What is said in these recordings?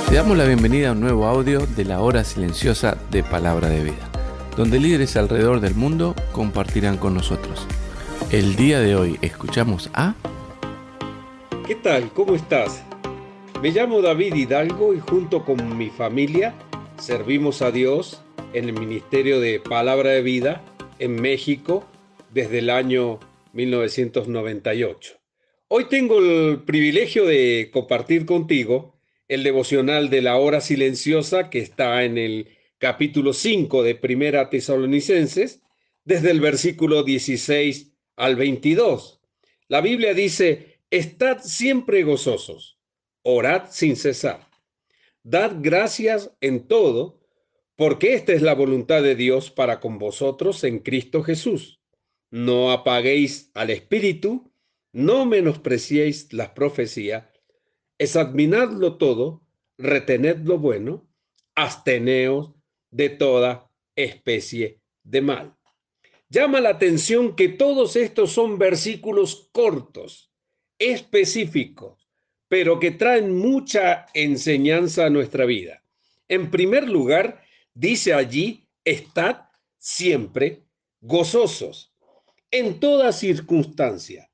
Te damos la bienvenida a un nuevo audio de la hora silenciosa de Palabra de Vida, donde líderes alrededor del mundo compartirán con nosotros. El día de hoy escuchamos a... ¿Qué tal? ¿Cómo estás? Me llamo David Hidalgo y junto con mi familia servimos a Dios en el Ministerio de Palabra de Vida en México desde el año 1998. Hoy tengo el privilegio de compartir contigo el devocional de la hora silenciosa que está en el capítulo 5 de Primera Tesalonicenses, desde el versículo 16 al 22. La Biblia dice: estad siempre gozosos, orad sin cesar, dad gracias en todo, porque esta es la voluntad de Dios para con vosotros en Cristo Jesús. No apaguéis al Espíritu, no menospreciéis las profecías, examinadlo todo, retened lo bueno, absteneos de toda especie de mal. Llama la atención que todos estos son versículos cortos, específicos, pero que traen mucha enseñanza a nuestra vida. En primer lugar, dice allí: estad siempre gozosos, en toda circunstancia.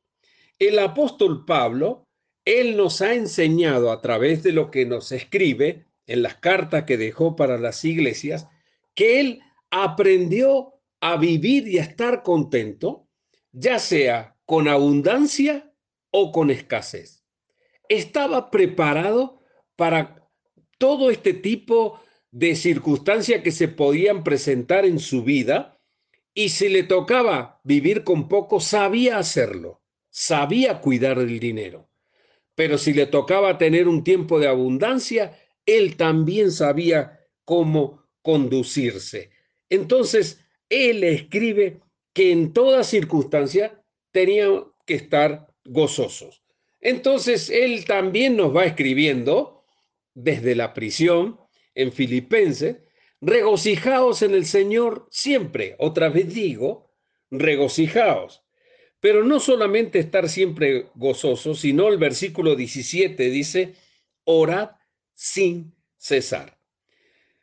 El apóstol Pablo, él nos ha enseñado a través de lo que nos escribe en las cartas que dejó para las iglesias, que él aprendió a vivir y a estar contento, ya sea con abundancia o con escasez. Estaba preparado para todo este tipo de circunstancias que se podían presentar en su vida, y si le tocaba vivir con poco, sabía hacerlo, sabía cuidar del dinero. Pero si le tocaba tener un tiempo de abundancia, él también sabía cómo conducirse. Entonces, él escribe que en toda circunstancia tenían que estar gozosos. Entonces, él también nos va escribiendo desde la prisión en Filipenses: regocijaos en el Señor siempre. Otra vez digo, regocijaos. Pero no solamente estar siempre gozoso, sino el versículo 17 dice: orad sin cesar.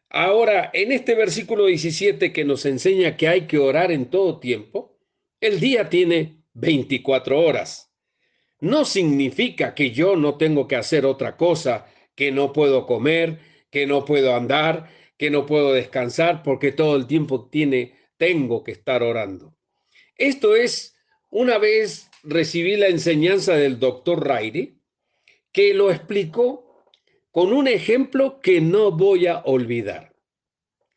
Ahora, en este versículo 17 que nos enseña que hay que orar en todo tiempo, el día tiene 24 horas. No significa que yo no tengo que hacer otra cosa, que no puedo comer, que no puedo andar, que no puedo descansar, porque todo el tiempo tengo que estar orando. Esto es, una vez recibí la enseñanza del doctor Rairi, que lo explicó con un ejemplo que no voy a olvidar.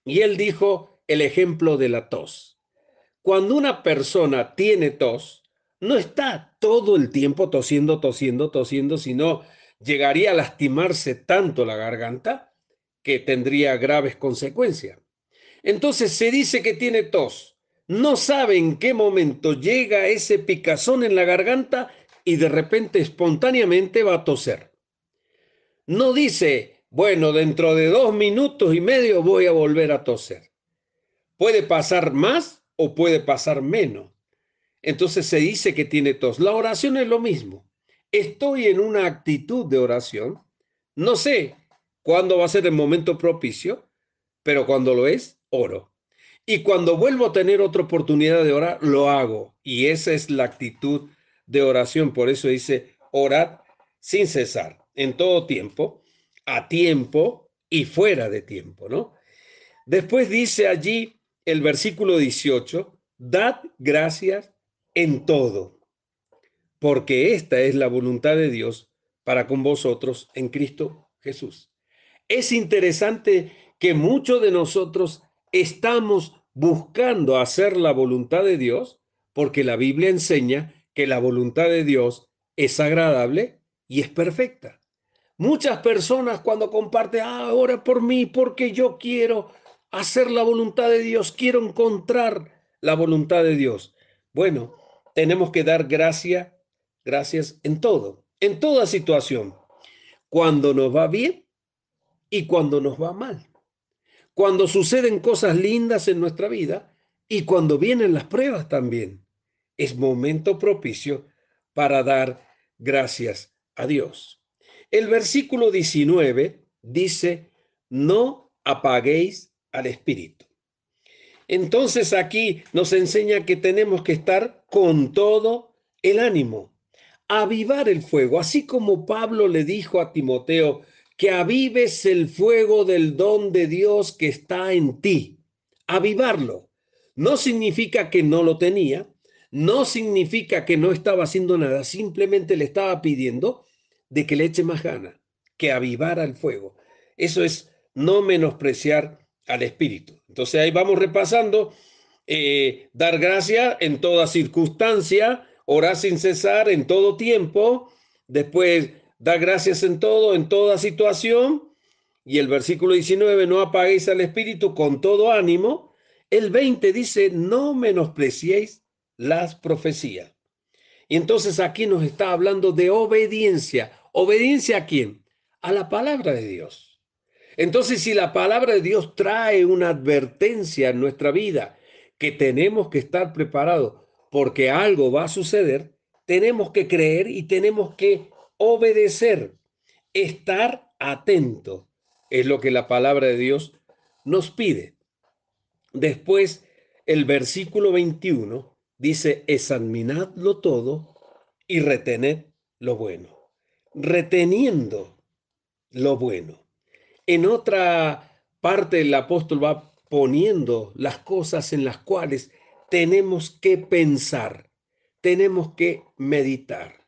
Y él dijo el ejemplo de la tos. Cuando una persona tiene tos, no está todo el tiempo tosiendo, tosiendo, tosiendo, sino llegaría a lastimarse tanto la garganta que tendría graves consecuencias. Entonces se dice que tiene tos. No sabe en qué momento llega ese picazón en la garganta y de repente espontáneamente va a toser. No dice: bueno, dentro de 2 minutos y medio voy a volver a toser. Puede pasar más o puede pasar menos. Entonces se dice que tiene tos. La oración es lo mismo. Estoy en una actitud de oración. No sé cuándo va a ser el momento propicio, pero cuando lo es, oro. Y cuando vuelvo a tener otra oportunidad de orar, lo hago. Y esa es la actitud de oración. Por eso dice: orad sin cesar, en todo tiempo, a tiempo y fuera de tiempo, ¿no? Después dice allí el versículo 18: dad gracias en todo, porque esta es la voluntad de Dios para con vosotros en Cristo Jesús. Es interesante que muchos de nosotros estamos buscando hacer la voluntad de Dios, porque la Biblia enseña que la voluntad de Dios es agradable y es perfecta. Muchas personas, cuando comparten: ora por mí porque yo quiero hacer la voluntad de Dios, quiero encontrar la voluntad de Dios. Bueno, tenemos que dar gracias en todo, en toda situación, cuando nos va bien y cuando nos va mal, cuando suceden cosas lindas en nuestra vida y cuando vienen las pruebas también. Es momento propicio para dar gracias a Dios. El versículo 19 dice, no apaguéis al espíritu. Entonces aquí nos enseña que tenemos que estar con todo el ánimo, avivar el fuego, así como Pablo le dijo a Timoteo, que avives el fuego del don de Dios que está en ti. Avivarlo no significa que no lo tenía, no significa que no estaba haciendo nada, simplemente le estaba pidiendo de que le eche más gana, que avivara el fuego. Eso es no menospreciar al Espíritu. Entonces ahí vamos repasando, dar gracia en toda circunstancia, orar sin cesar en todo tiempo, después dar gracias en todo, en toda situación, y el versículo 19, no apaguéis al Espíritu con todo ánimo. El 20 dice, no menospreciéis las profecías. Y entonces aquí nos está hablando de obediencia. ¿Obediencia a quién? A la palabra de Dios. Entonces, si la palabra de Dios trae una advertencia en nuestra vida, que tenemos que estar preparados porque algo va a suceder, tenemos que creer y tenemos que obedecer, estar atentos. Es lo que la palabra de Dios nos pide. Después, el versículo 21 dice, examinadlo todo y retened lo bueno. Reteniendo lo bueno. En otra parte el apóstol va poniendo las cosas en las cuales tenemos que pensar, tenemos que meditar.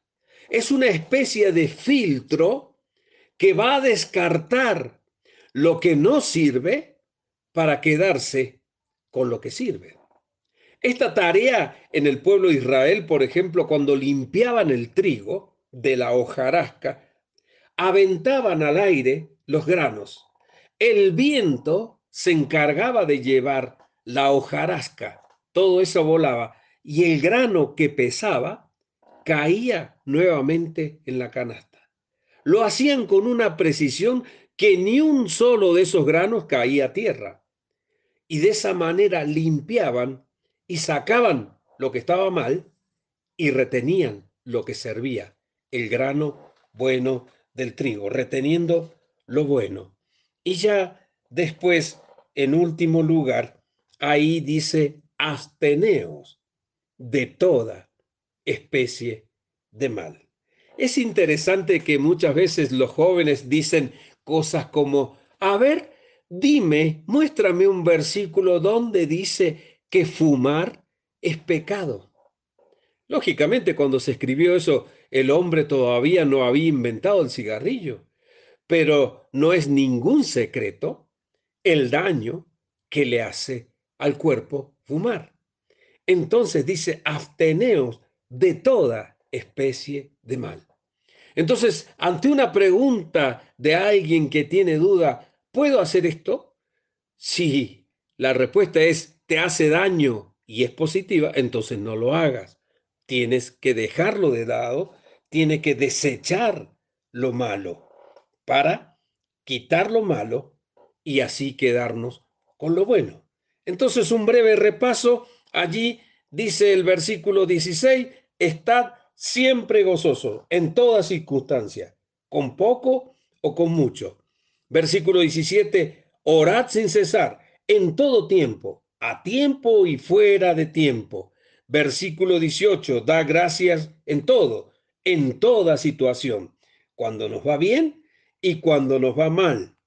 Es una especie de filtro que va a descartar lo que no sirve para quedarse con lo que sirve. Esta tarea en el pueblo de Israel, por ejemplo, cuando limpiaban el trigo de la hojarasca, aventaban al aire los granos. El viento se encargaba de llevar la hojarasca, todo eso volaba, y el grano que pesaba caía nuevamente en la canasta. Lo hacían con una precisión que ni un solo de esos granos caía a tierra. Y de esa manera limpiaban y sacaban lo que estaba mal y retenían lo que servía, el grano bueno del trigo, reteniendo lo bueno. Y ya después, en último lugar, ahí dice, absteneos de toda especie de mal. Es interesante que muchas veces los jóvenes dicen cosas como, a ver, dime, muéstrame un versículo donde dice que fumar es pecado. Lógicamente, cuando se escribió eso, el hombre todavía no había inventado el cigarrillo, pero no es ningún secreto el daño que le hace al cuerpo fumar. Entonces dice, absteneos de toda especie de mal. Entonces, ante una pregunta de alguien que tiene duda, ¿puedo hacer esto? Si la respuesta es, te hace daño y es positiva, entonces no lo hagas. Tienes que dejarlo de lado, tienes que desechar lo malo para quitar lo malo y así quedarnos con lo bueno. Entonces, un breve repaso. Allí dice el versículo 16, estad siempre gozoso en toda circunstancia, con poco o con mucho. Versículo 17, orad sin cesar, en todo tiempo, a tiempo y fuera de tiempo. Versículo 18, da gracias en todo, en toda situación, cuando nos va bien y cuando nos va mal.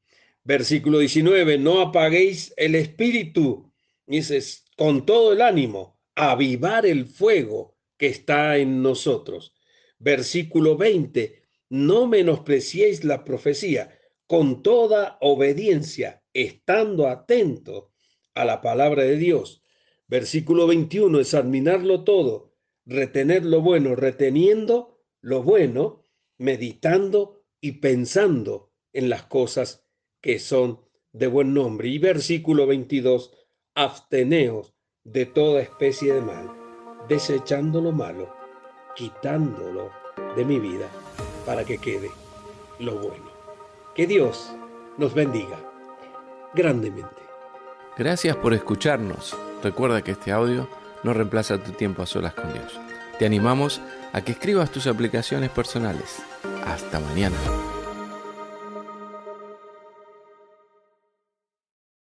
Versículo 19, no apaguéis el espíritu, dices, con todo el ánimo, avivar el fuego que está en nosotros. Versículo 20, no menospreciéis la profecía, con toda obediencia, estando atento a la palabra de Dios. Versículo 21, examinarlo todo, retener lo bueno, reteniendo lo bueno, meditando y pensando en las cosas que son de buen nombre. Y versículo 22, absteneos de toda especie de mal, desechando lo malo, quitándolo de mi vida para que quede lo bueno. Que Dios nos bendiga grandemente. Gracias por escucharnos. Recuerda que este audio no reemplaza tu tiempo a solas con Dios. Te animamos a que escribas tus aplicaciones personales. Hasta mañana.